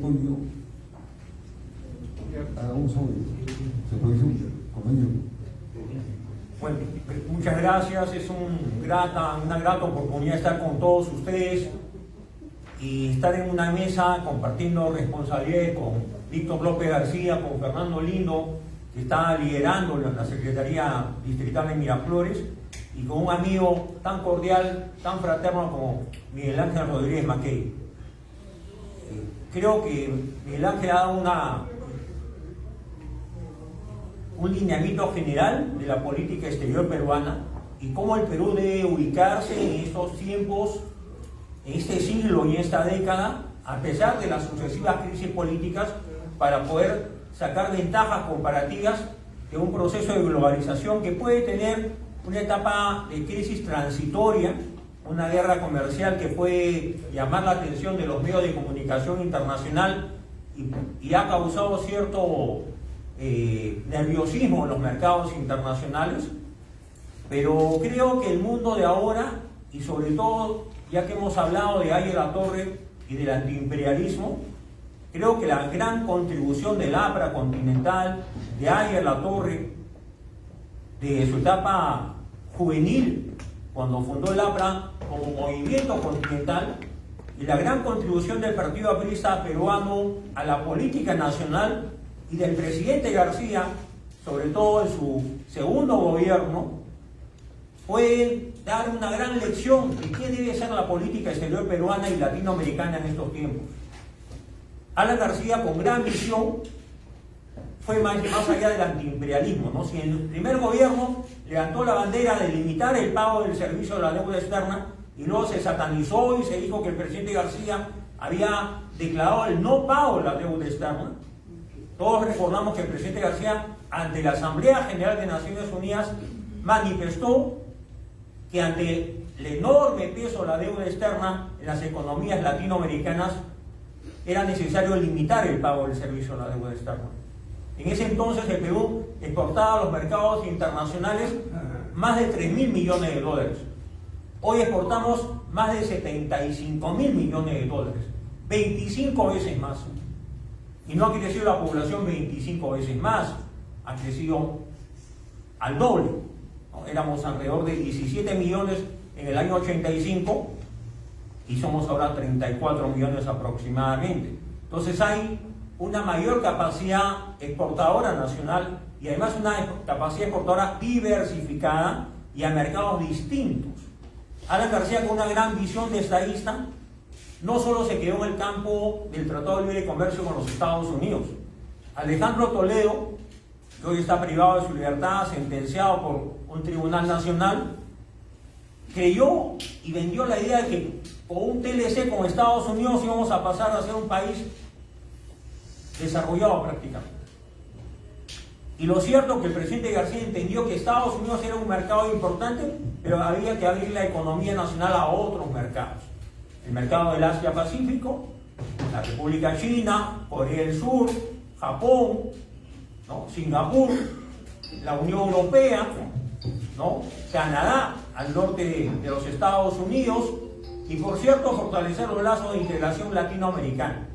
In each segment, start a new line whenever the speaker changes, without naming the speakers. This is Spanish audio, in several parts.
polio a uso se produce un convenio.
Bueno, muchas gracias, es una grata oportunidad estar con todos ustedes y estar en una mesa compartiendo responsabilidades con Víctor López García, con Fernando Lindo, que está liderando la Secretaría Distrital de Miraflores, y con un amigo tan cordial, tan fraterno como Miguel Ángel Rodríguez Mackey. Creo que Miguel Ángel ha dado un lineamiento general de la política exterior peruana y cómo el Perú debe ubicarse en estos tiempos, en este siglo y en esta década, a pesar de las sucesivas crisis políticas, para poder sacar ventajas comparativas de un proceso de globalización que puede tener una etapa de crisis transitoria, una guerra comercial que puede llamar la atención de los medios de comunicación internacional y ha causado cierto nerviosismo en los mercados internacionales, pero creo que el mundo de ahora, y sobre todo ya que hemos hablado de Ayer Latorre y del antiimperialismo, creo que la gran contribución del APRA continental, de Ayer Latorre, de su etapa juvenil, cuando fundó el APRA como movimiento continental, y la gran contribución del Partido Aprista peruano a la política nacional y del presidente García, sobre todo en su segundo gobierno, pueden dar una gran lección de qué debe ser la política exterior peruana y latinoamericana en estos tiempos. Alan García, con gran visión, fue más allá del antiimperialismo, ¿no? Si en el primer gobierno levantó la bandera de limitar el pago del servicio de la deuda externa y luego se satanizó y se dijo que el presidente García había declarado el no pago de la deuda externa, todos recordamos que el presidente García, ante la Asamblea General de Naciones Unidas, manifestó que ante el enorme peso de la deuda externa en las economías latinoamericanas era necesario limitar el pago del servicio de la deuda externa. En ese entonces el Perú exportaba a los mercados internacionales más de 3.000 millones de dólares. Hoy exportamos más de 75.000 millones de dólares, 25 veces más. Y no ha crecido la población 25 veces más, ha crecido al doble, ¿no? Éramos alrededor de 17 millones en el año 85 y somos ahora 34 millones aproximadamente. Entonces hay una mayor capacidad exportadora nacional y además una capacidad exportadora diversificada y a mercados distintos. Alan García, con una gran visión de estadista, no solo se quedó en el campo del Tratado de Libre Comercio con los Estados Unidos. Alejandro Toledo, que hoy está privado de su libertad, sentenciado por un tribunal nacional, creyó y vendió la idea de que con un TLC con Estados Unidos íbamos a pasar a ser un país desarrollado prácticamente. Y lo cierto es que el presidente García entendió que Estados Unidos era un mercado importante, pero había que abrir la economía nacional a otros mercados. El mercado del Asia-Pacífico, la República China, Corea del Sur, Japón, ¿no? Singapur, la Unión Europea, ¿no? Canadá, al norte de los Estados Unidos, y por cierto, fortalecer los lazos de integración latinoamericana.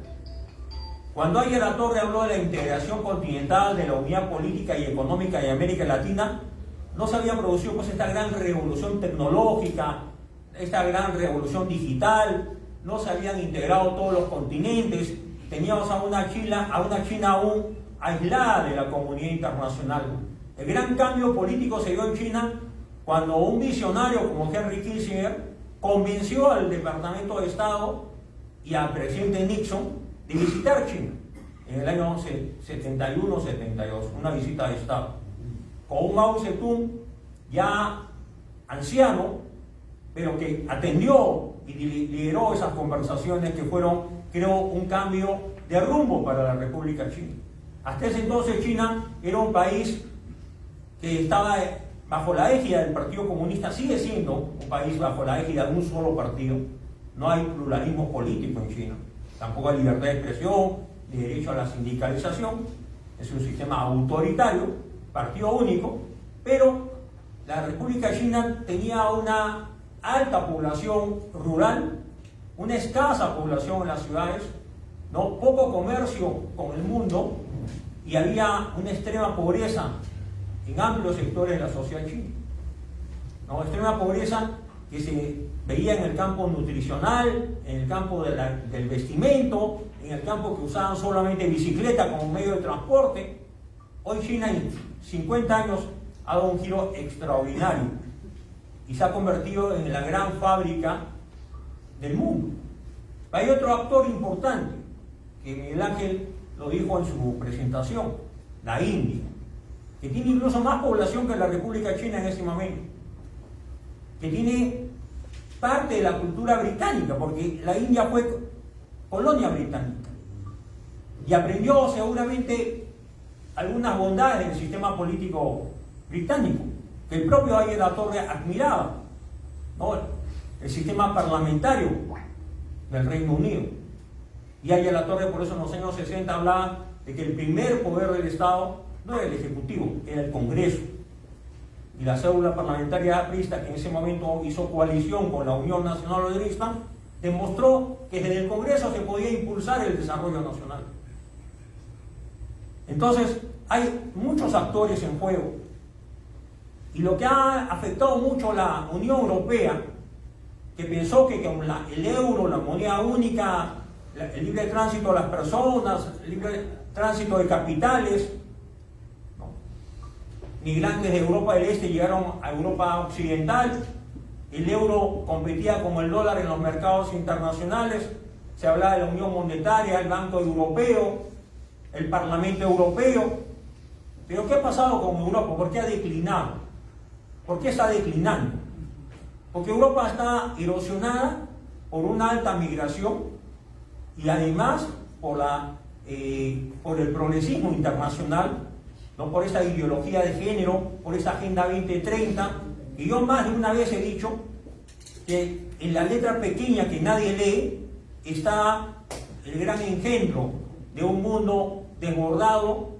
Cuando Ayer Latorre habló de la integración continental, de la unidad política y económica de América Latina, no se había producido pues esta gran revolución tecnológica, esta gran revolución digital, no se habían integrado todos los continentes, teníamos a una China aún aislada de la comunidad internacional. El gran cambio político se dio en China cuando un visionario como Henry Kissinger convenció al Departamento de Estado y al presidente Nixon de visitar China en el año 71-72, una visita de Estado, con un Mao Zedong ya anciano, pero que atendió y lideró esas conversaciones que fueron, creo, un cambio de rumbo para la República China. Hasta ese entonces China era un país que estaba bajo la égida del Partido Comunista, sigue siendo un país bajo la égida de un solo partido. No hay pluralismo político en China, tampoco hay libertad de expresión ni derecho a la sindicalización. Es un sistema autoritario, partido único, pero la República China tenía una alta población rural, una escasa población en las ciudades, ¿no? Poco comercio con el mundo y había una extrema pobreza en amplios sectores de la sociedad china, ¿no? Extrema pobreza que se veía en el campo nutricional, en el campo del vestimento, en el campo que usaban solamente bicicleta como medio de transporte. Hoy China en 50 años ha dado un giro extraordinario y se ha convertido en la gran fábrica del mundo. Hay otro actor importante, que Miguel Ángel lo dijo en su presentación, la India, que tiene incluso más población que la República China en ese momento, que tiene parte de la cultura británica, porque la India fue colonia británica y aprendió seguramente algunas bondades del sistema político británico, que el propio Ayer la Torre admiraba, ¿no? El sistema parlamentario del Reino Unido. Y Ayer la Torre, por eso en los años 60 hablaba de que el primer poder del Estado no era el Ejecutivo, era el Congreso. Y la célula parlamentaria aprista, que en ese momento hizo coalición con la Unión Nacional Obrerista, demostró que desde el Congreso se podía impulsar el desarrollo nacional. Entonces, hay muchos actores en juego. Y lo que ha afectado mucho a la Unión Europea, que pensó que con el euro, la moneda única, el libre tránsito de las personas, el libre tránsito de capitales, ¿no? Migrantes de Europa del Este llegaron a Europa Occidental, el euro competía con el dólar en los mercados internacionales, se hablaba de la Unión Monetaria, el Banco Europeo, el Parlamento Europeo. Pero ¿qué ha pasado con Europa? ¿Por qué ha declinado? ¿Por qué está declinando? Porque Europa está erosionada por una alta migración y además por el progresismo internacional, ¿no? Por esta ideología de género, por esta Agenda 2030. Y yo más de una vez he dicho que en la letra pequeña que nadie lee está el gran engendro de un mundo desbordado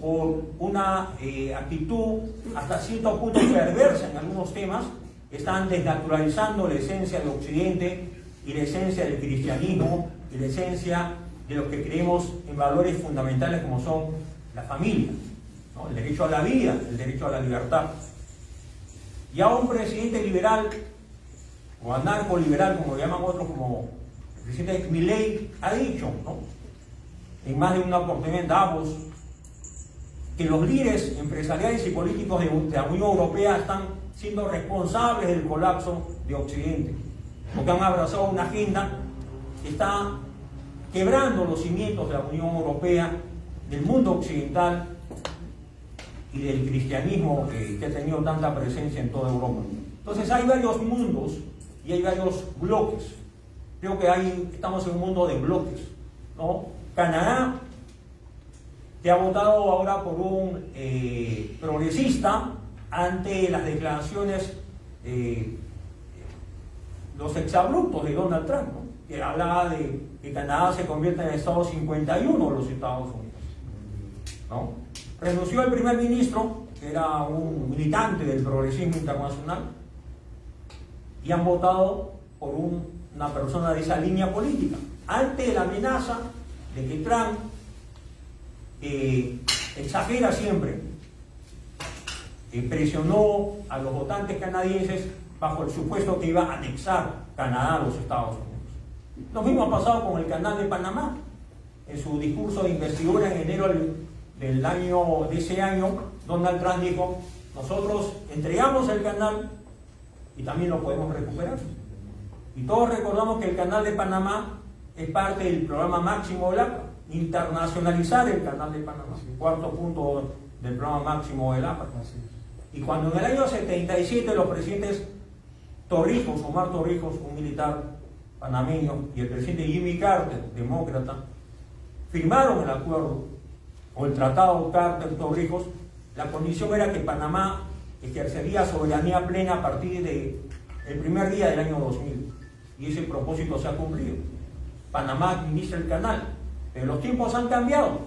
por una actitud hasta cierto punto perversa en algunos temas. Están desnaturalizando la esencia del Occidente y la esencia del cristianismo y la esencia de lo que creemos en valores fundamentales como son la familia, ¿no? El derecho a la vida, el derecho a la libertad. Ya un presidente liberal o anarcoliberal, como lo llaman otros, como el presidente Milei, ha dicho, ¿no? En más de una oportunidad en Davos, que los líderes empresariales y políticos de la Unión Europea están siendo responsables del colapso de Occidente, porque han abrazado una agenda que está quebrando los cimientos de la Unión Europea, del mundo occidental y del cristianismo que ha tenido tanta presencia en toda Europa. Entonces hay varios mundos y hay varios bloques. Creo que estamos en un mundo de bloques, ¿no? Canadá, que ha votado ahora por un progresista ante las declaraciones, los exabruptos de Donald Trump, ¿no? Que hablaba de que Canadá se convierta en el Estado 51 de los Estados Unidos, ¿no? Renunció el primer ministro, que era un militante del progresismo internacional, y han votado por una persona de esa línea política, ante la amenaza de que Trump exagera siempre, presionó a los votantes canadienses bajo el supuesto que iba a anexar Canadá a los Estados Unidos. Lo mismo ha pasado con el Canal de Panamá. En su discurso de investidura en enero de ese año, Donald Trump dijo: nosotros entregamos el canal y también lo podemos recuperar. Y todos recordamos que el Canal de Panamá es parte del programa máximo del APA, internacionalizar el Canal de Panamá, cuarto punto del programa máximo del APA. Y cuando en el año 77 los presidentes Torrijos, Omar Torrijos, un militar panameño, y el presidente Jimmy Carter, demócrata, firmaron el acuerdo o el tratado Carter-Torrijos, la condición era que Panamá ejercería soberanía plena a partir del primer día del año 2000. Y ese propósito se ha cumplido. Panamá administra el canal, pero los tiempos han cambiado.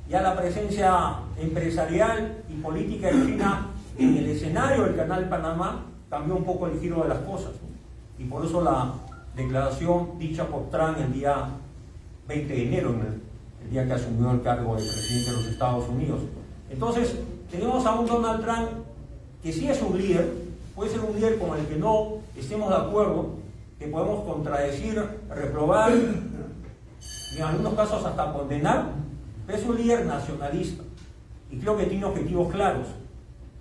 Ya la presencia empresarial y política de China en el escenario del Canal de Panamá cambió un poco el giro de las cosas, ¿no? Y por eso la declaración dicha por Trump el día 20 de enero, el día que asumió el cargo de presidente de los Estados Unidos. Entonces, tenemos a un Donald Trump que sí es un líder, puede ser un líder con el que no estemos de acuerdo, que podemos contradecir, reprobar, y en algunos casos hasta condenar, pero es un líder nacionalista y creo que tiene objetivos claros.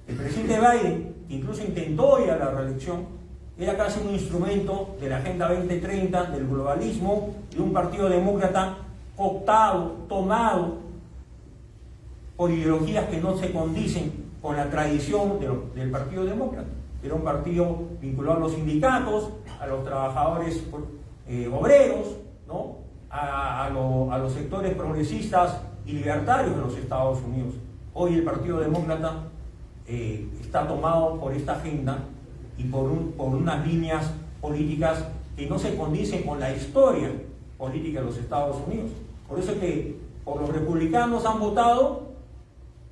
El presidente Biden, que incluso intentó ir a la reelección, era casi un instrumento de la Agenda 2030, del globalismo, de un partido demócrata cooptado, tomado por ideologías que no se condicen con la tradición del Partido Demócrata. Era un partido vinculado a los sindicatos, a los trabajadores obreros, ¿no? a los sectores progresistas y libertarios de los Estados Unidos. Hoy el Partido Demócrata está tomado por esta agenda y por unas líneas políticas que no se condicen con la historia política de los Estados Unidos. Por eso es que por los republicanos han votado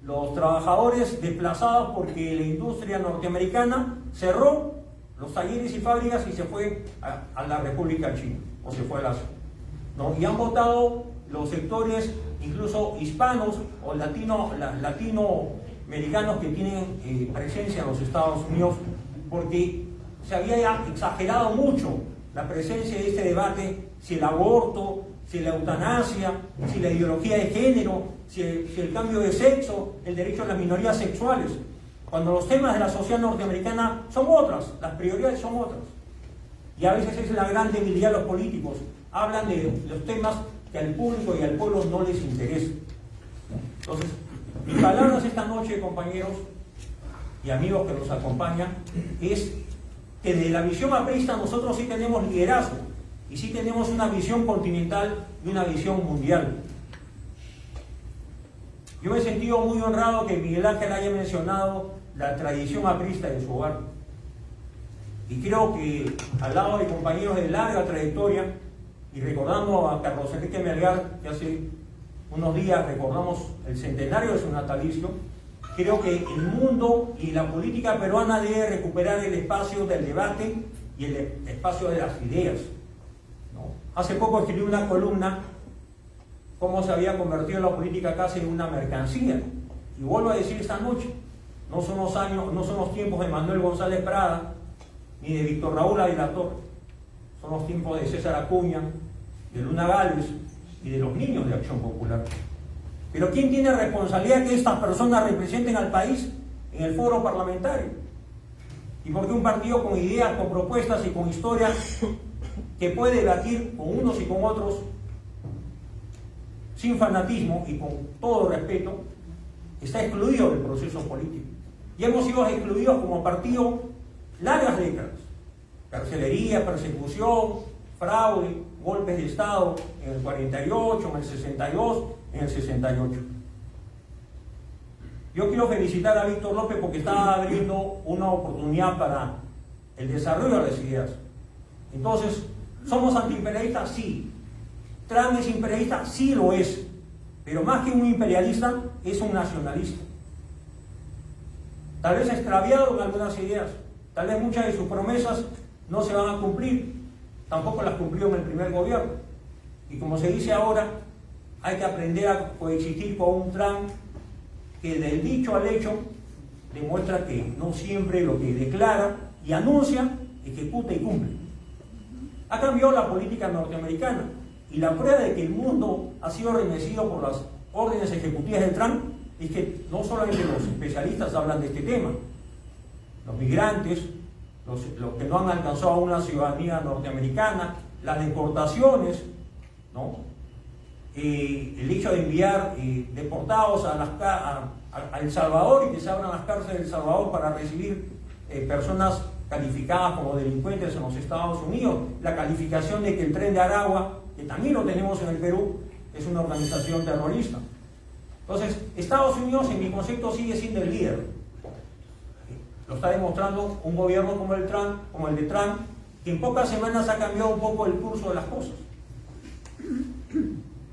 los trabajadores desplazados porque la industria norteamericana cerró los talleres y fábricas y se fue a la República China, o se fue a la, ¿no? Y han votado los sectores incluso hispanos o latinoamericanos que tienen presencia en los Estados Unidos, porque se había exagerado mucho la presencia de este debate, si el aborto, si la eutanasia, si la ideología de género, si el cambio de sexo, el derecho a las minorías sexuales, cuando los temas de la sociedad norteamericana son otras, las prioridades son otras. Y a veces es la gran debilidad de los políticos, hablan de los temas que al público y al pueblo no les interesa. Entonces, mis palabras esta noche, compañeros y amigos que nos acompañan, es que desde la visión aprista nosotros sí tenemos liderazgo y sí tenemos una visión continental y una visión mundial. Yo me he sentido muy honrado que Miguel Ángel haya mencionado la tradición aprista de su hogar. Y creo que al lado de compañeros de larga trayectoria, y recordando a Carlos Enrique Melgar, que hace unos días recordamos el centenario de su natalicio, creo que el mundo y la política peruana debe recuperar el espacio del debate y el espacio de las ideas, ¿no? Hace poco escribí una columna cómo se había convertido la política casi en una mercancía. Y vuelvo a decir esta noche, no son los tiempos de Manuel González Prada ni de Víctor Raúl Avilator, son los tiempos de César Acuña, de Luna Gálvez y de los niños de Acción Popular. Pero ¿quién tiene responsabilidad que estas personas representen al país en el foro parlamentario? ¿Y por qué un partido con ideas, con propuestas y con historias que puede debatir con unos y con otros sin fanatismo y con todo respeto, está excluido del proceso político? Y hemos sido excluidos como partido largas décadas. Carcelería, persecución, fraude, golpes de Estado en el 48, en el 62, en el 68. Yo quiero felicitar a Víctor López porque está abriendo una oportunidad para el desarrollo de las ideas. Entonces, ¿somos antiimperialistas? Sí. ¿Trump es imperialista? Sí lo es. Pero más que un imperialista, es un nacionalista. Tal vez extraviado en algunas ideas. Tal vez muchas de sus promesas no se van a cumplir. Tampoco las cumplió en el primer gobierno. Y como se dice ahora, hay que aprender a coexistir con un Trump que del dicho al hecho demuestra que no siempre lo que declara y anuncia, ejecuta y cumple. Ha cambiado la política norteamericana y la prueba de que el mundo ha sido remecido por las órdenes ejecutivas de Trump es que no solamente los especialistas hablan de este tema, los migrantes, los que no han alcanzado aún la ciudadanía norteamericana, las deportaciones, ¿no? El hecho de enviar deportados a El Salvador y que se abran las cárceles de El Salvador para recibir personas calificadas como delincuentes en los Estados Unidos, la calificación de que el Tren de Aragua, que también lo tenemos en el Perú, es una organización terrorista. Entonces, Estados Unidos, en mi concepto, sigue siendo el líder. Lo está demostrando un gobierno como el de Trump, que en pocas semanas ha cambiado un poco el curso de las cosas.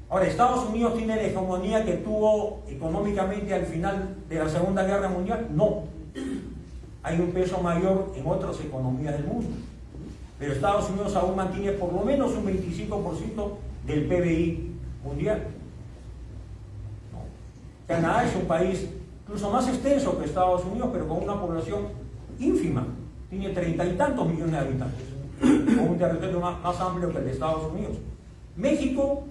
Ahora, ¿Estados Unidos tiene la hegemonía que tuvo económicamente al final de la Segunda Guerra Mundial? No. Hay un peso mayor en otras economías del mundo. Pero Estados Unidos aún mantiene por lo menos un 25% del PBI mundial. ¿No? Canadá es un país incluso más extenso que Estados Unidos, pero con una población ínfima. Tiene 30 y tantos millones de habitantes, con un territorio más amplio que el de Estados Unidos. México,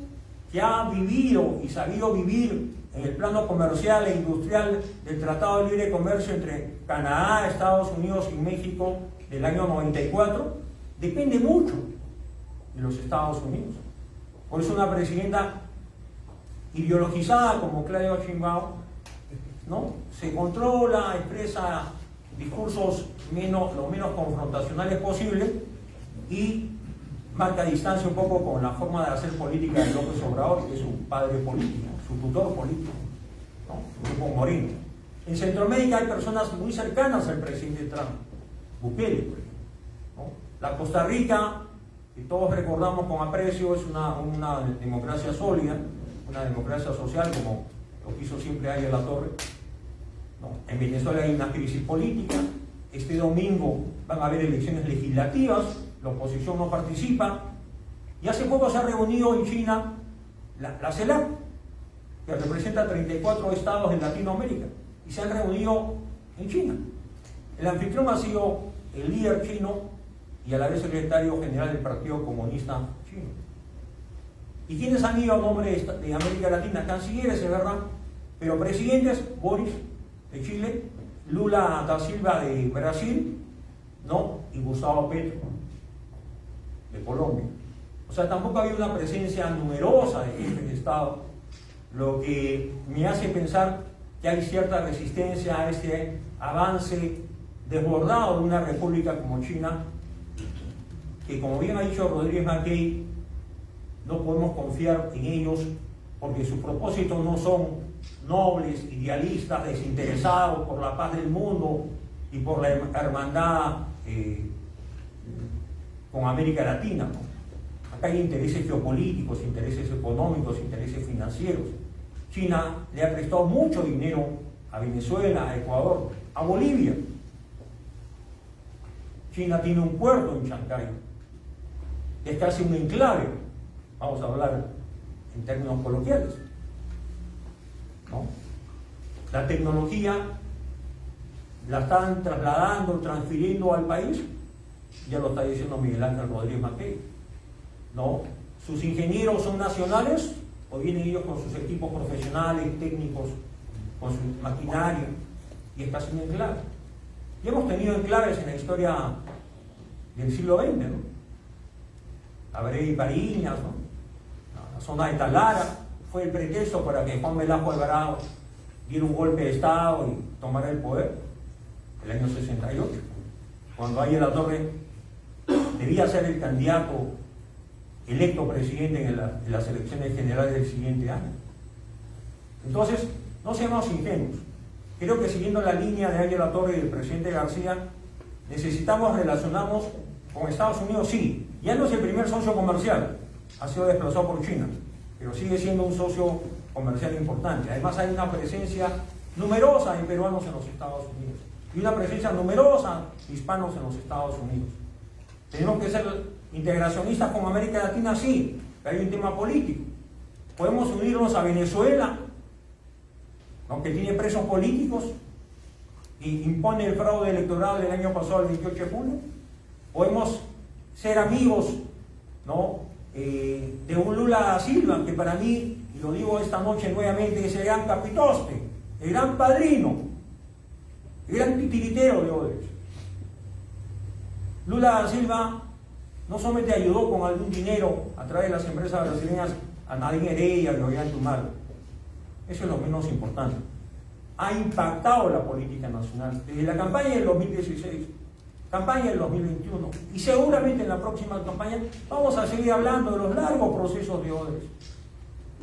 que ha vivido y sabido vivir en el plano comercial e industrial del Tratado de Libre Comercio entre Canadá, Estados Unidos y México del año 94, depende mucho de los Estados Unidos. Por eso una presidenta ideologizada como Claudia Sheinbaum, ¿no?, se controla, expresa discursos lo menos confrontacionales posible y marca distancia un poco con la forma de hacer política de López Obrador, que es su padre político, su tutor político, ¿no?, Grupo Moreno. En Centroamérica hay personas muy cercanas al presidente Trump, Bukele, ¿no? La Costa Rica, que todos recordamos con aprecio, es una democracia sólida, una democracia social, como lo quiso siempre Ariel Latorre, ¿no? En Venezuela hay una crisis política. Este domingo van a haber elecciones legislativas, la oposición no participa, y hace poco se ha reunido en China la CELAC, que representa 34 estados de Latinoamérica, y se han reunido en China. El anfitrión ha sido el líder chino y a la vez secretario general del Partido Comunista Chino. ¿Y quiénes han ido a nombre de América Latina? Cancilleres, es verdad, pero presidentes: Boris de Chile, Lula da Silva de Brasil, ¿no?, y Gustavo Petro de Colombia. O sea, tampoco había una presencia numerosa de jefes de Estado, lo que me hace pensar que hay cierta resistencia a este avance desbordado de una república como China, que, como bien ha dicho Rodríguez Mackey, no podemos confiar en ellos porque sus propósitos no son nobles, idealistas, desinteresados por la paz del mundo y por la hermandad con América Latina, ¿no? Acá hay intereses geopolíticos, intereses económicos, intereses financieros. China le ha prestado mucho dinero a Venezuela, a Ecuador, a Bolivia. China tiene un puerto en Chancay, que es casi un enclave, vamos a hablar en términos coloquiales, ¿no? La tecnología la están trasladando, transfiriendo al país, ya lo está diciendo Miguel Ángel Rodríguez Mackey, ¿no? Sus ingenieros son nacionales o vienen ellos con sus equipos profesionales, técnicos, con su maquinaria, y es casi un enclave. Y hemos tenido enclaves en la historia del siglo XX, ¿no? La Vereda y Pariñas, ¿no? La zona de Talara fue el pretexto para que Juan Velasco Alvarado diera un golpe de Estado y tomara el poder el año 68, cuando Ariel Latorre debía ser el candidato electo presidente en las elecciones generales del siguiente año. Entonces, no seamos ingenuos. Creo que, siguiendo la línea de Ariel Latorre y del presidente García, necesitamos relacionarnos con Estados Unidos, sí. Ya no es el primer socio comercial, ha sido desplazado por China, pero sigue siendo un socio comercial importante. Además, hay una presencia numerosa de peruanos en los Estados Unidos y una presencia numerosa de hispanos en los Estados Unidos. Tenemos que ser integracionistas con América Latina, sí, pero hay un tema político. Podemos unirnos a Venezuela, aunque tiene presos políticos y impone el fraude electoral del año pasado, el 28 de junio. Podemos ser amigos, ¿no?, de un Lula da Silva, que para mí, y lo digo esta noche nuevamente, es el gran capitoste, el gran padrino, el gran titiritero de Odebrecht. Lula da Silva no solamente ayudó con algún dinero a través de las empresas brasileñas a Nadine Heredia y Ollanta Humala, eso es lo menos importante. Ha impactado la política nacional desde la campaña del 2016, campaña del 2021, y seguramente en la próxima campaña vamos a seguir hablando de los largos procesos de Odebrecht.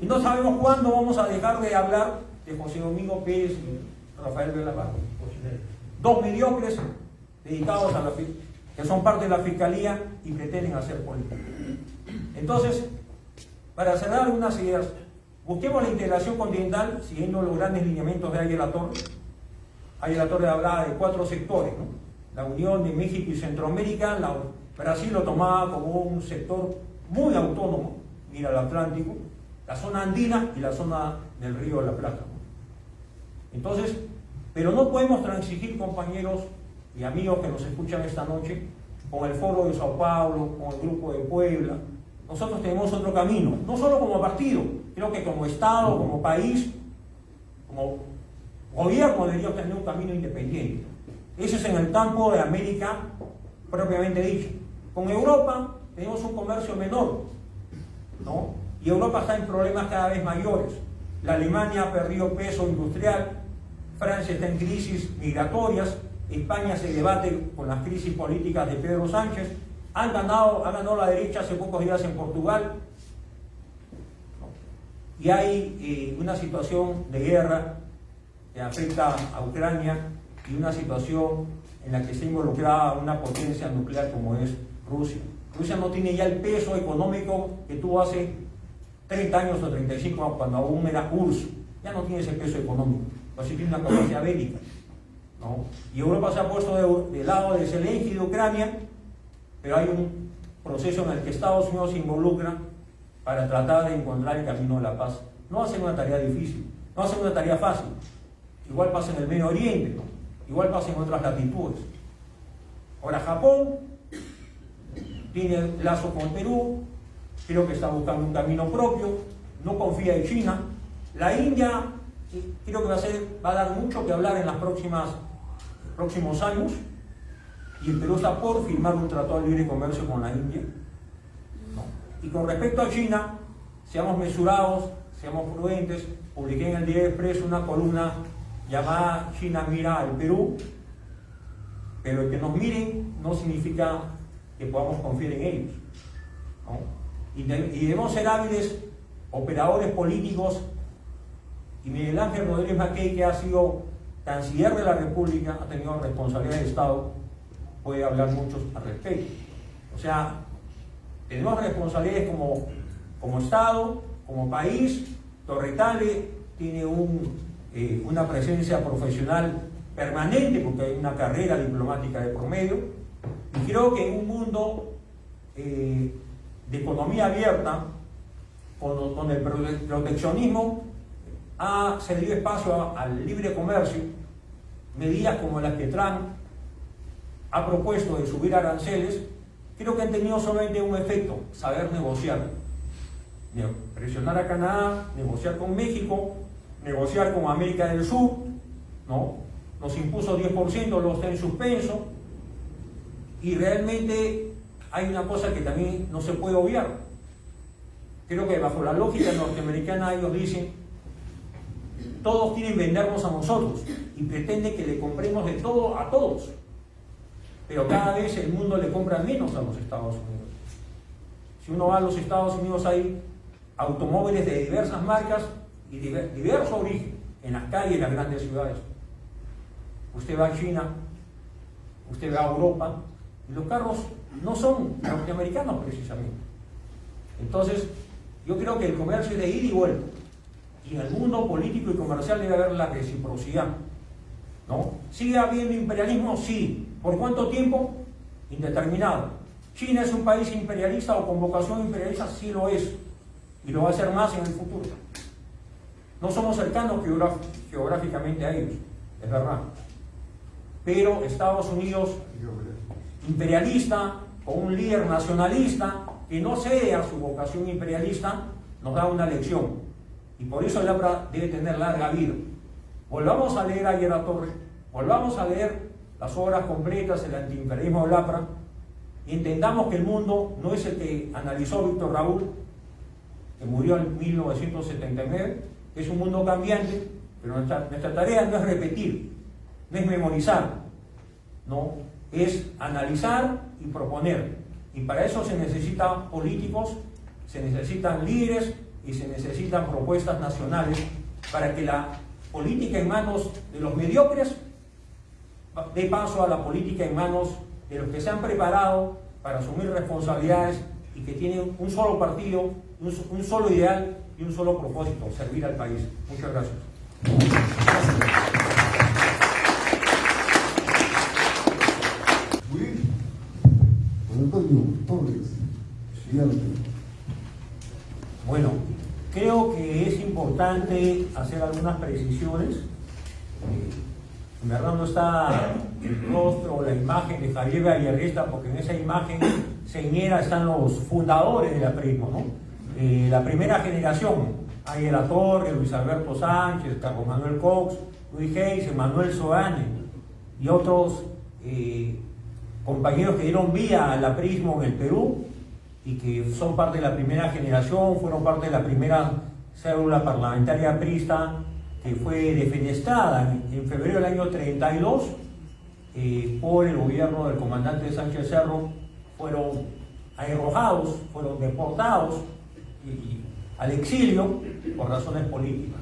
Y no sabemos cuándo vamos a dejar de hablar de José Domingo Pérez y Rafael Velavar, dos mediocres dedicados a que son parte de la fiscalía y pretenden hacer política. Entonces, para cerrar algunas ideas, busquemos la integración continental siguiendo los grandes lineamientos de Ariel Latorre. Ariel Latorre hablaba de 4 sectores, ¿no? La unión de México y Centroamérica. Brasil lo tomaba como un sector muy autónomo, mira el Atlántico, la zona andina y la zona del Río de la Plata. Entonces, pero no podemos transigir, compañeros y amigos que nos escuchan esta noche, con el Foro de Sao Paulo, con el Grupo de Puebla. Nosotros tenemos otro camino, no solo como partido, creo que como Estado, como país, como gobierno deberíamos tener un camino independiente. Ese es en el campo de América propiamente dicho. Con Europa tenemos un comercio menor, ¿no? Y Europa está en problemas cada vez mayores. La Alemania ha perdido peso industrial, Francia está en crisis migratorias, España se debate con las crisis políticas de Pedro Sánchez, ha ganado la derecha hace pocos días en Portugal, ¿no? Y hay una situación de guerra que afecta a Ucrania y una situación en la que está involucrada una potencia nuclear como es Rusia. Rusia no tiene ya el peso económico que tuvo hace 30 años o 35 años cuando aún era URSS. Ya no tiene ese peso económico, pero sí tiene una capacidad bélica, ¿no? Y Europa se ha puesto del lado de Zelensky y de Ucrania, pero hay un proceso en el que Estados Unidos se involucra para tratar de encontrar el camino de la paz. No va a ser una tarea difícil, no va a ser una tarea fácil. Igual pasa en el Medio Oriente, ¿no? Igual pasa en otras latitudes. Ahora Japón tiene lazo con Perú, creo que está buscando un camino propio, no confía en China. La India creo que va a dar mucho que hablar en los próximos años, y el Perú está por firmar un tratado de libre comercio con la India, ¿no? Y con respecto a China, seamos mesurados, seamos prudentes. Publiqué en el Diario Expreso una columna llamada China mira al Perú, pero el que nos miren no significa que podamos confiar en ellos, ¿no? Y debemos ser hábiles operadores políticos, y Miguel Ángel Rodríguez Mackey, que ha sido canciller de la República, ha tenido responsabilidad de Estado, puede hablar mucho al respecto. O sea, tenemos responsabilidades como Estado, como país. Torretale tiene una presencia profesional permanente porque hay una carrera diplomática de promedio, y creo que en un mundo de economía abierta, con el proteccionismo, ha cedido espacio al libre comercio. Medidas como las que Trump ha propuesto de subir aranceles, creo que han tenido solamente un efecto: saber negociar. Presionar a Canadá, negociar con México, negociar con América del Sur, ¿no? Nos impuso 10%, luego está en suspenso. Y realmente hay una cosa que también no se puede obviar. Creo que bajo la lógica norteamericana ellos dicen: todos quieren vendernos a nosotros y pretenden que le compremos de todo a todos, pero cada vez el mundo le compra menos a los Estados Unidos. Si uno va a los Estados Unidos, hay automóviles de diversas marcas y diverso origen en las calles de las grandes ciudades. Usted va a China, usted va a Europa, y los carros no son norteamericanos precisamente. Entonces, yo creo que el comercio es de ida y vuelta, y en el mundo político y comercial debe haber la reciprocidad, ¿no? ¿Sigue habiendo imperialismo? Sí. ¿Por cuánto tiempo? Indeterminado. ¿China es un país imperialista o con vocación imperialista? Sí lo es, y lo va a ser más en el futuro. No somos cercanos geográficamente a ellos, es verdad, pero Estados Unidos, imperialista, con un líder nacionalista que no cede a su vocación imperialista, nos da una lección, y por eso el APRA debe tener larga vida. Volvamos a leer a Ayer La Torre, volvamos a leer las obras completas del antiimperialismo del APRA, y entendamos que el mundo no es el que analizó Víctor Raúl, que murió en 1979, que es un mundo cambiante, pero nuestra tarea no es repetir, no es memorizar, no, es analizar y proponer. Y para eso se necesitan políticos, se necesitan líderes y se necesitan propuestas nacionales para que la política en manos de los mediocres dé paso a la política en manos de los que se han preparado para asumir responsabilidades y que tienen un solo partido, un solo ideal y un solo propósito: servir al país. Muchas gracias.
Muy bien. Juan Antonio Torres, siguiente.
Bueno, creo importante hacer algunas precisiones. En verdad no está el rostro o la imagen de Javier Vallarresta, porque en esa imagen señera están los fundadores del aprismo, ¿no? La primera generación, Ayer Latorre, Luis Alberto Sánchez, Carlos Manuel Cox, Luis Hayes, Manuel Soane y otros compañeros que dieron vida al aprismo en el Perú y que son parte de la primera generación, fueron parte de la primera célula parlamentaria aprista que fue defenestrada en febrero del año 32 por el gobierno del comandante Sánchez Cerro. Fueron arrojados, fueron deportados al exilio por razones políticas.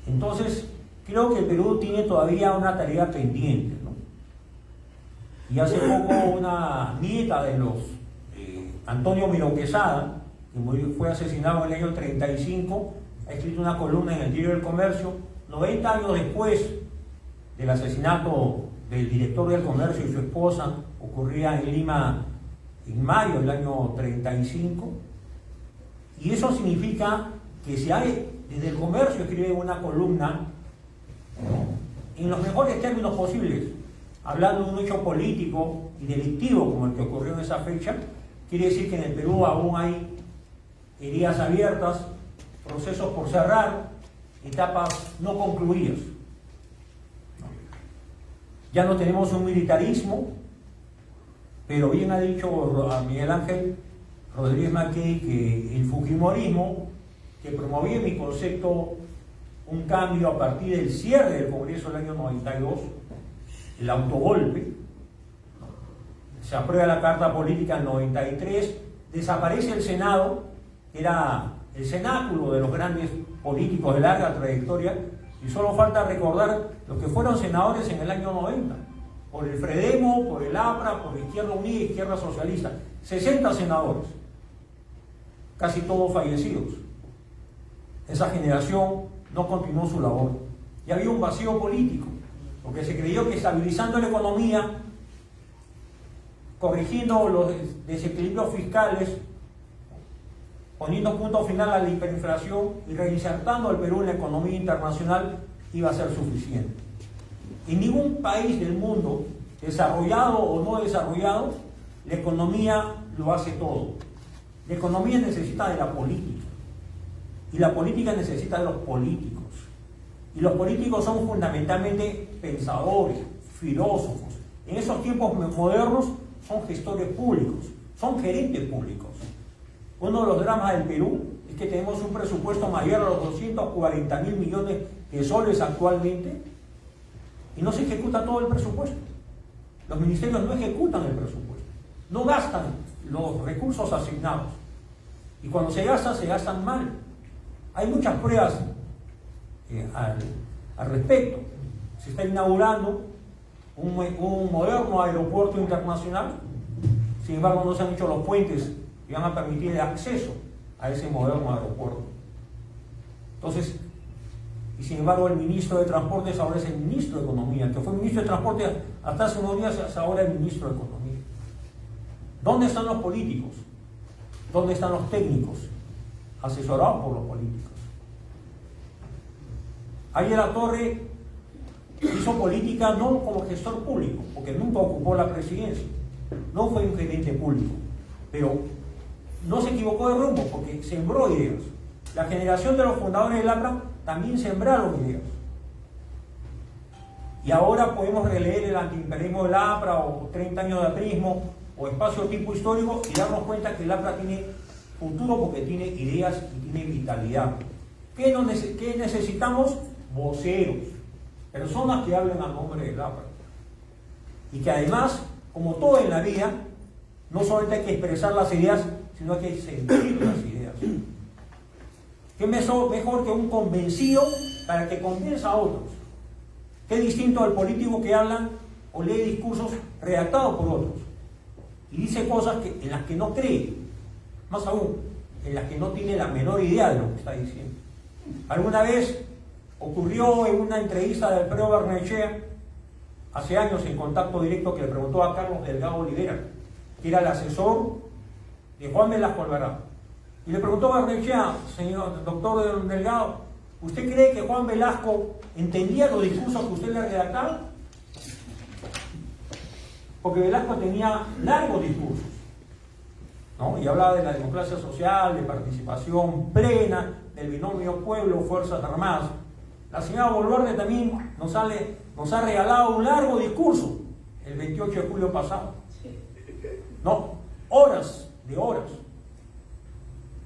Entonces, creo que el Perú tiene todavía una tarea pendiente, ¿no? Y hace poco una nieta de los Antonio Miró Quesada, que fue asesinado en el año 35, ha escrito una columna en el Diario del Comercio, 90 años después del asesinato del director del Comercio y su esposa, ocurría en Lima en mayo del año 35, y eso significa que si hay, desde el Comercio escribe una columna, en los mejores términos posibles, hablando de un hecho político y delictivo como el que ocurrió en esa fecha, quiere decir que en el Perú aún hay heridas abiertas, procesos por cerrar, etapas no concluidas. Ya no tenemos un militarismo, pero bien ha dicho a Miguel Ángel Rodríguez Mackey que el fujimorismo, que promovía en mi concepto un cambio a partir del cierre del Congreso del año 92, el autogolpe, se aprueba la Carta Política en 93, desaparece el Senado, que era el cenáculo de los grandes políticos de larga trayectoria, y solo falta recordar los que fueron senadores en el año 90, por el Fredemo, por el APRA, por Izquierda Unida, Izquierda Socialista, 60 senadores, casi todos fallecidos. Esa generación no continuó su labor, y había un vacío político, porque se creyó que estabilizando la economía, corrigiendo los desequilibrios fiscales, poniendo punto final a la hiperinflación y reinsertando al Perú en la economía internacional, iba a ser suficiente. En ningún país del mundo, desarrollado o no desarrollado, la economía lo hace todo. La economía necesita de la política, y la política necesita de los políticos. Y los políticos son fundamentalmente pensadores, filósofos. En esos tiempos modernos son gestores públicos, son gerentes públicos. Uno de los dramas del Perú es que tenemos un presupuesto mayor a los 240.000 millones de soles actualmente y no se ejecuta todo el presupuesto. Los ministerios no ejecutan el presupuesto, no gastan los recursos asignados, y cuando se gastan mal. Hay muchas pruebas al respecto. Se está inaugurando un moderno aeropuerto internacional, sin embargo no se han hecho los puentes que van a permitir el acceso a ese moderno aeropuerto. Entonces, y sin embargo el ministro de Transportes ahora es el ministro de Economía, el que fue ministro de Transporte hasta hace unos días es ahora el ministro de Economía. ¿Dónde están los políticos? ¿Dónde están los técnicos asesorados por los políticos? Ayer Latorre hizo política no como gestor público, porque nunca ocupó la presidencia, no fue un gerente público, pero no se equivocó de rumbo porque sembró ideas. La generación de los fundadores del APRA también sembraron ideas. Y ahora podemos releer el antiimperialismo del APRA o 30 años de aprismo o espacio tipo histórico y darnos cuenta que el APRA tiene futuro porque tiene ideas y tiene vitalidad. ¿Qué necesitamos? Voceros, personas que hablen a nombre del APRA. Y que además, como todo en la vida, no solamente hay que expresar las ideas, sino que hay que sentir las ideas. ¿Qué mejor que un convencido para que convenza a otros? ¿Qué distinto al político que habla o lee discursos redactados por otros y dice cosas en las que no cree? Más aún, en las que no tiene la menor idea de lo que está diciendo. Alguna vez ocurrió en una entrevista de Alfredo Barnechea, hace años en contacto directo, que le preguntó a Carlos Delgado Olivera, que era el asesor de Juan Velasco Alvarado. Y le preguntó Barnechea, señor doctor Delgado, ¿usted cree que Juan Velasco entendía los discursos que usted le redactaba? Porque Velasco tenía largos discursos, ¿no? Y hablaba de la democracia social, de participación plena, del binomio pueblo-fuerzas armadas. La señora Boluarte también nos ha regalado un largo discurso el 28 de julio pasado. No, horas de horas.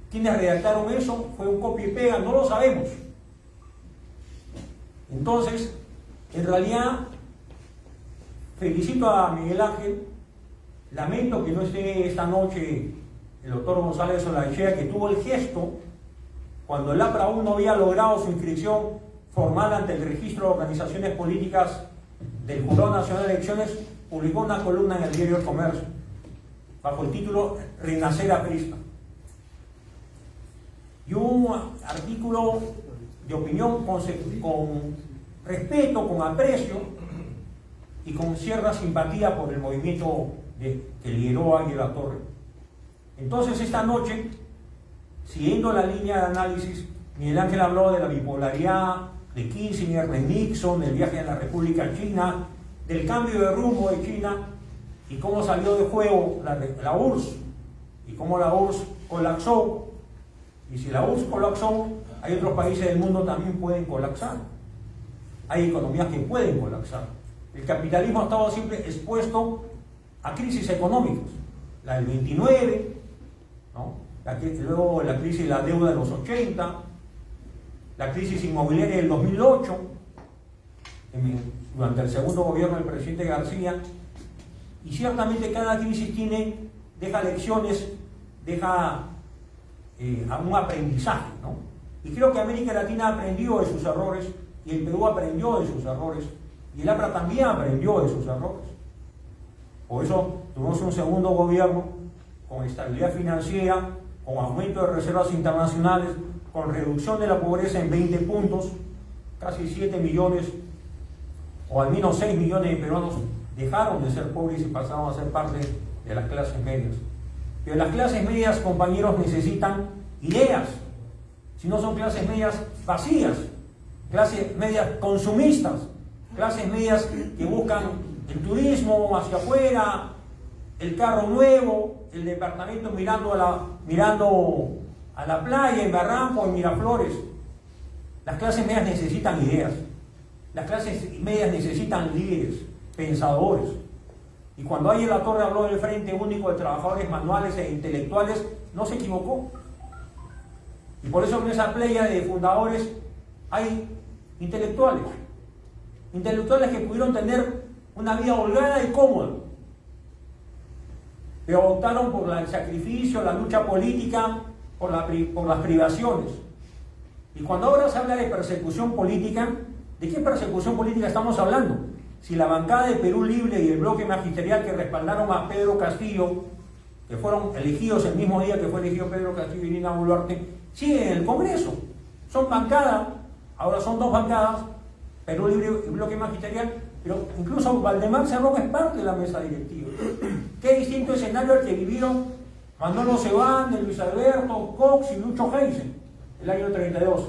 ¿Quiénes redactaron eso? ¿Fue un copia y pega? No lo sabemos. Entonces, en realidad, felicito a Miguel Ángel. Lamento que no esté esta noche el doctor González Olaechea, que tuvo el gesto, cuando el APRA aún no había logrado su inscripción formal ante el registro de organizaciones políticas del Jurado Nacional de Elecciones, publicó una columna en el diario El Comercio, bajo el título Renacer aprista. Y un artículo de opinión con respeto, con aprecio y con cierta simpatía por el movimiento que lideró Ángel Latorre. Entonces, esta noche, siguiendo la línea de análisis, Miguel Ángel habló de la bipolaridad, de Kissinger, de Nixon, del viaje a la República China, del cambio de rumbo de China y cómo salió de juego la URSS y cómo la URSS colapsó. Y si la URSS colapsó, hay otros países del mundo también pueden colapsar. Hay economías que pueden colapsar. El capitalismo ha estado siempre expuesto a crisis económicas. La del 29, ¿no? Luego la crisis de la deuda de los 80, la crisis inmobiliaria del 2008, durante el segundo gobierno del presidente García. Y ciertamente cada crisis deja lecciones, deja un aprendizaje, ¿no? Y creo que América Latina aprendió de sus errores, y el Perú aprendió de sus errores, y el APRA también aprendió de sus errores. Por eso tuvimos un segundo gobierno con estabilidad financiera, con aumento de reservas internacionales, con reducción de la pobreza en 20 puntos, casi 7 millones, o al menos 6 millones de peruanos dejaron de ser pobres y pasaron a ser parte de las clases medias. Pero las clases medias, compañeros, necesitan ideas, si no son clases medias vacías, clases medias consumistas, clases medias que buscan el turismo hacia afuera, el carro nuevo, el departamento mirando a la playa, en Barranco, en Miraflores. Las clases medias necesitan ideas, las clases medias necesitan líderes, pensadores. Y cuando Ángel Latorre habló del Frente Único de Trabajadores Manuales e Intelectuales, no se equivocó. Y por eso en esa playa de fundadores hay intelectuales que pudieron tener una vida holgada y cómoda, pero optaron por el sacrificio, la lucha política, por las privaciones. Y cuando ahora se habla de persecución política, ¿de qué persecución política estamos hablando? Si la bancada de Perú Libre y el bloque magisterial que respaldaron a Pedro Castillo, que fueron elegidos el mismo día que fue elegido Pedro Castillo y Dina Boluarte, siguen en el Congreso. Son bancada, ahora son dos bancadas, Perú Libre y bloque magisterial, pero incluso Valdemar Cerrón es parte de la mesa directiva. Qué distinto escenario el que vivieron Manolo Sebane, Luis Alberto, Cox y Lucho Heisen el año 32.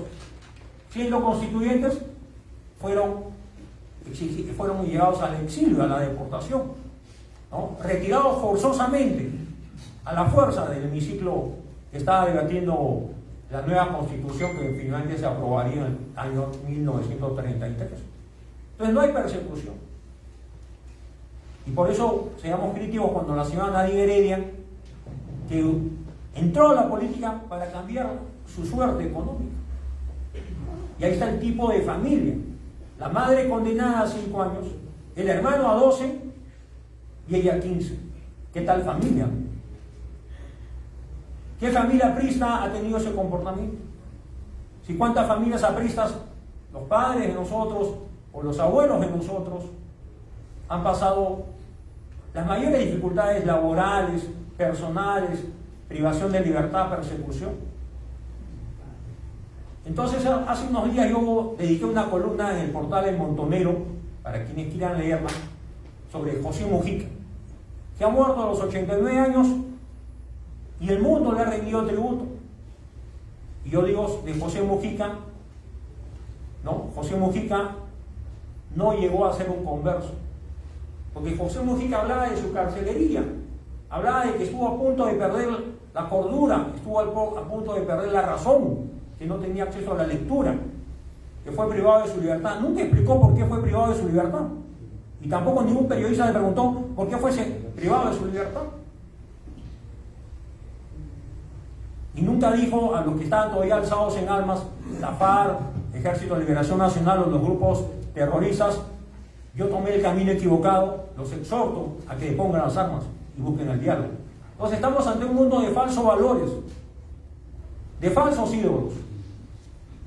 Siendo constituyentes, fueron llevados al exilio, a la deportación, ¿no? Retirados forzosamente, a la fuerza del hemiciclo que estaba debatiendo la nueva constitución que finalmente se aprobaría en el año 1933. Entonces no hay persecución. Y por eso seamos críticos cuando la señora Nadine Heredia, que entró a la política para cambiar su suerte económica. Y ahí está el tipo de familia. La madre condenada a 5 años, el hermano a 12 y ella a 15. ¿Qué tal familia? ¿Qué familia aprista ha tenido ese comportamiento? Si cuántas familias apristas, los padres de nosotros o los abuelos de nosotros, han pasado las mayores dificultades laborales, personales, privación de libertad, persecución. Entonces, hace unos días yo dediqué una columna en el portal El Montonero, para quienes quieran leerla, sobre José Mujica, que ha muerto a los 89 años y el mundo le ha rendido tributo. Y yo digo de José Mujica, ¿no? José Mujica no llegó a ser un converso, porque José Mujica hablaba de su carcelería, hablaba de que estuvo a punto de perder la cordura, estuvo a punto de perder la razón, que no tenía acceso a la lectura, que fue privado de su libertad. Nunca explicó por qué fue privado de su libertad. Y tampoco ningún periodista le preguntó por qué fuese privado de su libertad. Y nunca dijo a los que estaban todavía alzados en armas, la FARC, Ejército de Liberación Nacional o los grupos terroristas: yo tomé el camino equivocado, los exhorto a que pongan las armas y busquen el diálogo. Entonces estamos ante un mundo de falsos valores, de falsos ídolos.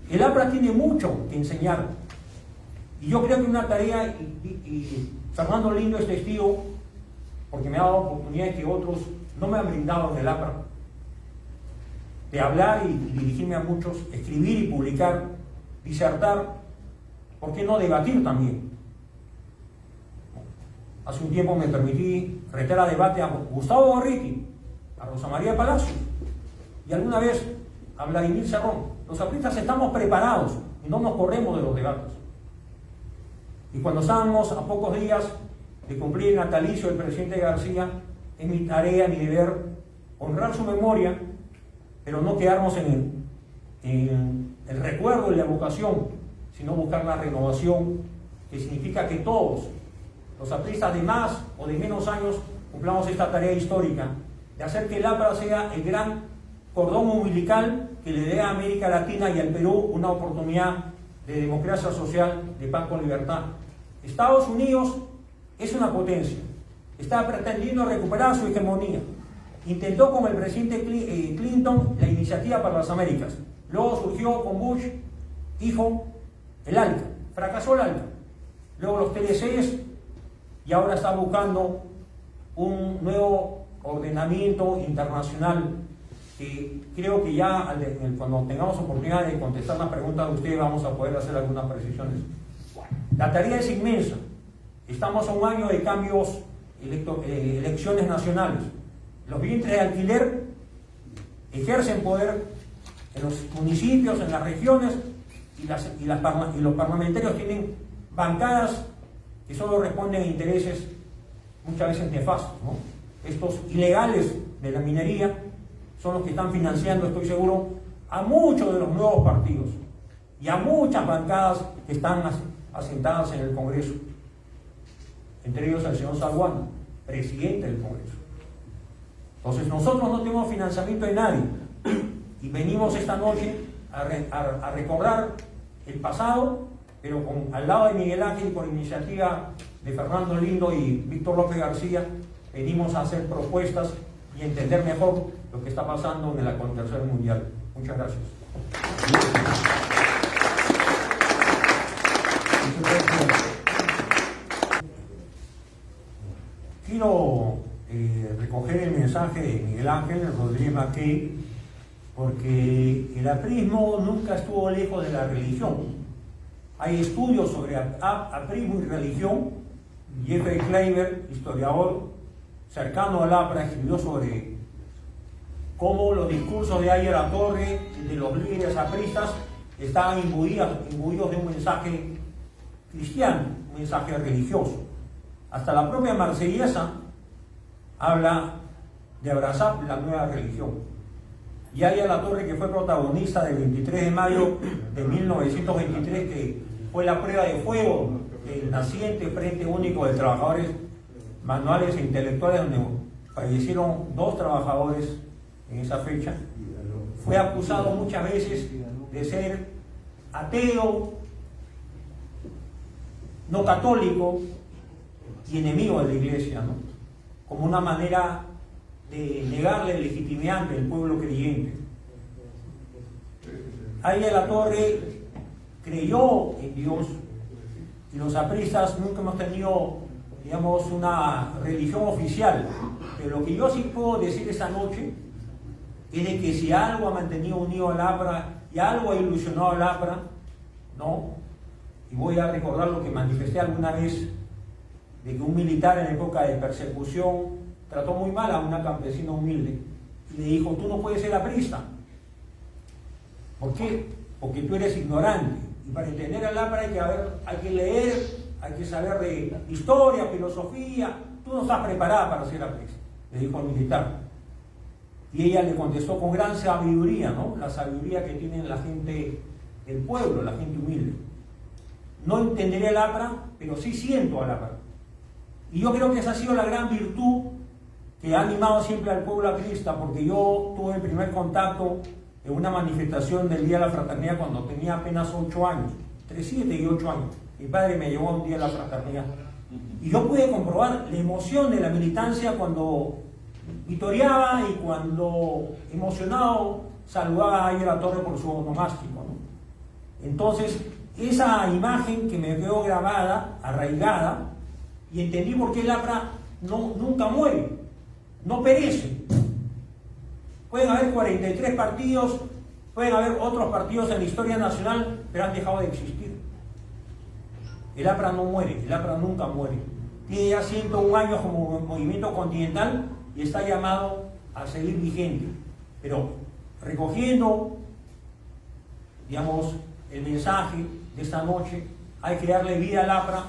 El APRA tiene mucho que enseñar. Y yo creo que una tarea, y Fernando Lindo es testigo, porque me ha dado oportunidades que otros no me han brindado en el APRA, de hablar y dirigirme a muchos, escribir y publicar, disertar, ¿por qué no debatir también? Hace un tiempo me permití retar a debate a Gustavo Gorriti, a Rosa María Palacio y alguna vez a Vladimir Cerrón. Los apristas estamos preparados y no nos corremos de los debates. Y cuando estábamos a pocos días de cumplir el natalicio del presidente García, es mi tarea, mi deber, honrar su memoria, pero no quedarnos en el recuerdo y la evocación, sino buscar la renovación, que significa que todos, los apristas de más o de menos años, cumplamos esta tarea histórica de hacer que el APRA sea el gran cordón umbilical que le dé a América Latina y al Perú una oportunidad de democracia social, de paz con libertad. Estados Unidos es una potencia, está pretendiendo recuperar su hegemonía. Intentó con el presidente Clinton la Iniciativa para las Américas. Luego surgió con Bush, hijo, el ALCA. Fracasó el ALCA. Luego los TLCs, y ahora está buscando un nuevo ordenamiento internacional que creo que ya cuando tengamos oportunidad de contestar las preguntas de ustedes vamos a poder hacer algunas precisiones. La tarea es inmensa. Estamos a un año de cambios, elecciones nacionales. Los vientres de alquiler ejercen poder en los municipios, en las regiones, y los parlamentarios tienen bancadas que solo responden a intereses muchas veces nefastos, ¿no? Estos ilegales de la minería son los que están financiando, estoy seguro, a muchos de los nuevos partidos y a muchas bancadas que están asentadas en el Congreso, entre ellos el señor Salguano, presidente del Congreso. Entonces nosotros no tenemos financiamiento de nadie y venimos esta noche a recordar el pasado, pero al lado de Miguel Ángel y por iniciativa de Fernando Lindo y Víctor López García, venimos a hacer propuestas y entender mejor lo que está pasando en el acontecer mundial. Muchas gracias. Quiero recoger el mensaje de Miguel Ángel Rodríguez Mackey, porque el aprismo nunca estuvo lejos de la religión. Hay estudios sobre aprismo y religión. Jeffrey Kleiber, historiador cercano al APRA, escribió sobre cómo los discursos de Ayer La Torre, de los líderes apristas, estaban imbuidos de un mensaje cristiano, un mensaje religioso. Hasta la propia Marsellesa habla de abrazar la nueva religión. Y Ayer La Torre, que fue protagonista del 23 de mayo de 1923, que fue la prueba de fuego del naciente Frente Único de Trabajadores Manuales e Intelectuales, donde fallecieron 2 trabajadores en esa fecha, fue acusado muchas veces de ser ateo, no católico y enemigo de la Iglesia, ¿no? Como una manera de negarle legitimidad al pueblo creyente. Ayer La Torre creyó en Dios, y los apristas nunca hemos tenido, digamos, una religión oficial, pero lo que yo sí puedo decir esta noche es de que si algo ha mantenido unido al APRA y algo ha ilusionado al APRA, ¿no? Y voy a recordar lo que manifesté alguna vez, de que un militar en época de persecución trató muy mal a una campesina humilde y le dijo: tú no puedes ser aprista. ¿Por qué? Porque tú eres ignorante. Y para entender al APRA hay que leer, hay que saber de historia, filosofía. Tú no estás preparada para ser actriz, le dijo el militar. Y ella le contestó con gran sabiduría, ¿no? La sabiduría que tiene la gente del pueblo, la gente humilde. No entenderé el APRA, pero sí siento al APRA. Y yo creo que esa ha sido la gran virtud que ha animado siempre al pueblo aprista, porque yo tuve el primer contacto en una manifestación del Día de la Fraternidad cuando tenía apenas 8 años, entre 7 y 8 años. Mi padre me llevó a un Día de la Fraternidad. Y yo pude comprobar la emoción de la militancia cuando vitoreaba y cuando emocionado saludaba a Ayer La Torre por su onomástico, ¿no? Entonces, esa imagen que me quedó grabada, arraigada, y entendí por qué el APRA nunca muere, no perece. Pueden haber 43 partidos, pueden haber otros partidos en la historia nacional, pero han dejado de existir. El APRA no muere, el APRA nunca muere. Tiene ya 101 años como movimiento continental y está llamado a seguir vigente. Pero recogiendo, digamos, el mensaje de esta noche, hay que darle vida al APRA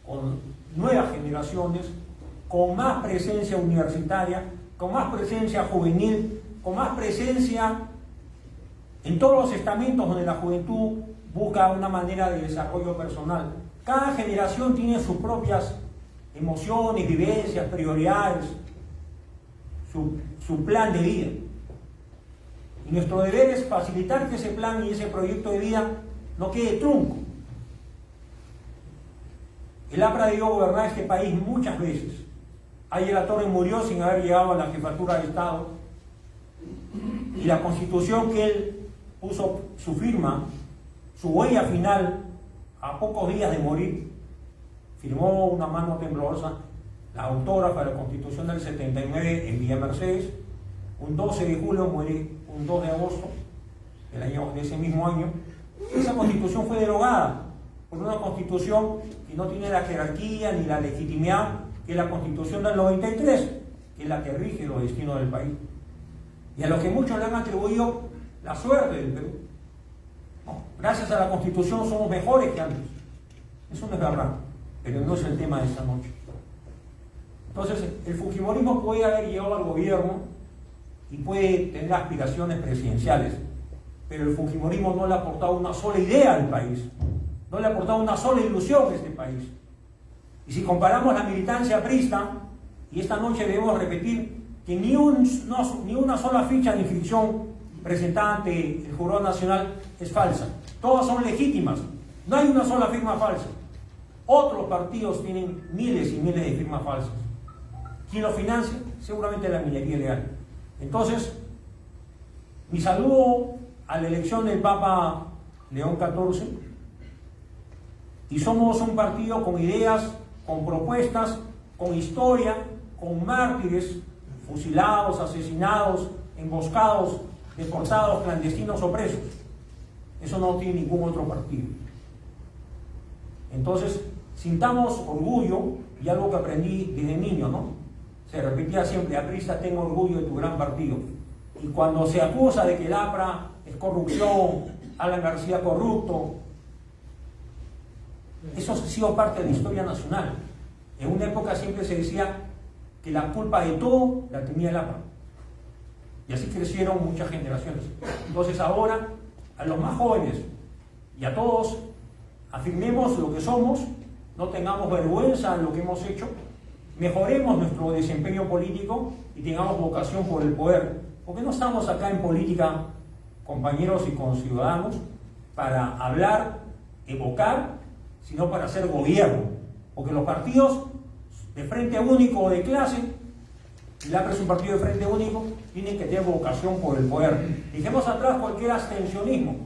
con nuevas generaciones, con más presencia universitaria, con más presencia juvenil, con más presencia en todos los estamentos donde la juventud busca una manera de desarrollo personal. Cada generación tiene sus propias emociones, vivencias, prioridades, su plan de vida. Y nuestro deber es facilitar que ese plan y ese proyecto de vida no quede trunco. El APRA debió gobernar este país muchas veces. Ayer La Torre murió sin haber llegado a la jefatura de Estado. Y la Constitución que él puso su firma, su huella final, a pocos días de morir, firmó una mano temblorosa, la autógrafa de la Constitución del 79 en Villa Mercedes. Un 12 de julio muere, un 2 de agosto de ese mismo año. Esa Constitución fue derogada por una Constitución que no tiene la jerarquía ni la legitimidad que es la Constitución del 93, que es la que rige los destinos del país. Y a los que muchos le han atribuido la suerte del Perú. No, gracias a la Constitución somos mejores que antes. Eso no es verdad, pero no es el tema de esta noche. Entonces, el fujimorismo puede haber llegado al gobierno y puede tener aspiraciones presidenciales, pero el fujimorismo no le ha aportado una sola idea al país, no le ha aportado una sola ilusión a este país. Y si comparamos la militancia aprista, y esta noche debemos repetir que ni una sola ficha de inscripción presentada ante el Jurado Nacional es falsa, todas son legítimas, no hay una sola firma falsa. Otros partidos tienen miles y miles de firmas falsas. ¿Quién lo financia? Seguramente la minería ilegal. Entonces, mi saludo a la elección del Papa León XIV, y somos un partido con ideas, con propuestas, con historia, con mártires, fusilados, asesinados, emboscados, deportados, clandestinos o presos. Eso no tiene ningún otro partido. Entonces, sintamos orgullo, y algo que aprendí desde niño, ¿no? Se repetía siempre: aprista, tengo orgullo de tu gran partido. Y cuando se acusa de que el APRA es corrupción, Alan García corrupto, eso ha sido parte de la historia nacional. En una época siempre se decía que la culpa de todo la tenía el APRA. Y así crecieron muchas generaciones. Entonces ahora, a los más jóvenes y a todos, afirmemos lo que somos, no tengamos vergüenza en lo que hemos hecho, mejoremos nuestro desempeño político y tengamos vocación por el poder. Porque no estamos acá en política, compañeros y conciudadanos, para hablar, evocar, sino para hacer gobierno. Porque los partidos de frente único o de clase, el APRA es un partido de frente único, tienen que tener vocación por el poder. Dejemos atrás cualquier abstencionismo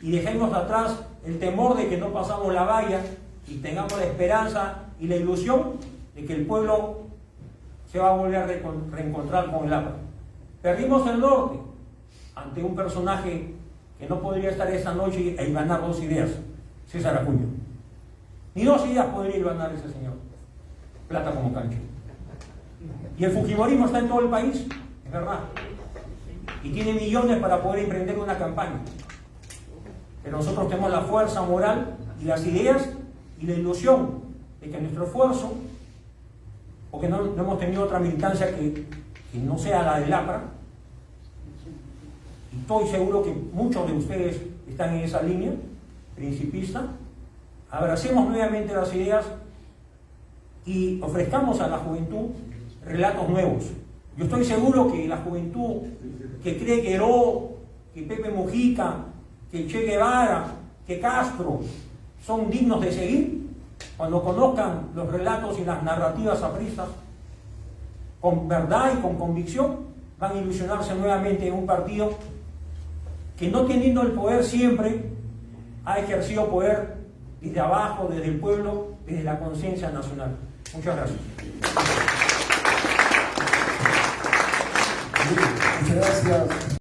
y dejemos atrás el temor de que no pasamos la valla y tengamos la esperanza y la ilusión de que el pueblo se va a volver a reencontrar con el APRA. Perdimos el norte ante un personaje que no podría estar esta noche e ganar 2 ideas, César Acuña. Ni 2 ideas podría ganar ese señor. Plata como cancha. Y el fujimorismo está en todo el país, es verdad. Y tiene millones para poder emprender una campaña. pero nosotros tenemos la fuerza moral y las ideas y la ilusión de que nuestro esfuerzo, porque no hemos tenido otra militancia que no sea la del APRA, y estoy seguro que muchos de ustedes están en esa línea principista, abracemos nuevamente las ideas y ofrezcamos a la juventud relatos nuevos. Yo estoy seguro que la juventud que cree que Heró, que Pepe Mujica, que Che Guevara, que Castro son dignos de seguir, cuando conozcan los relatos y las narrativas apristas, con verdad y con convicción, van a ilusionarse nuevamente en un partido que, no teniendo el poder siempre, ha ejercido poder desde abajo, desde el pueblo, desde la conciencia nacional. Muchas gracias.
Muchas gracias.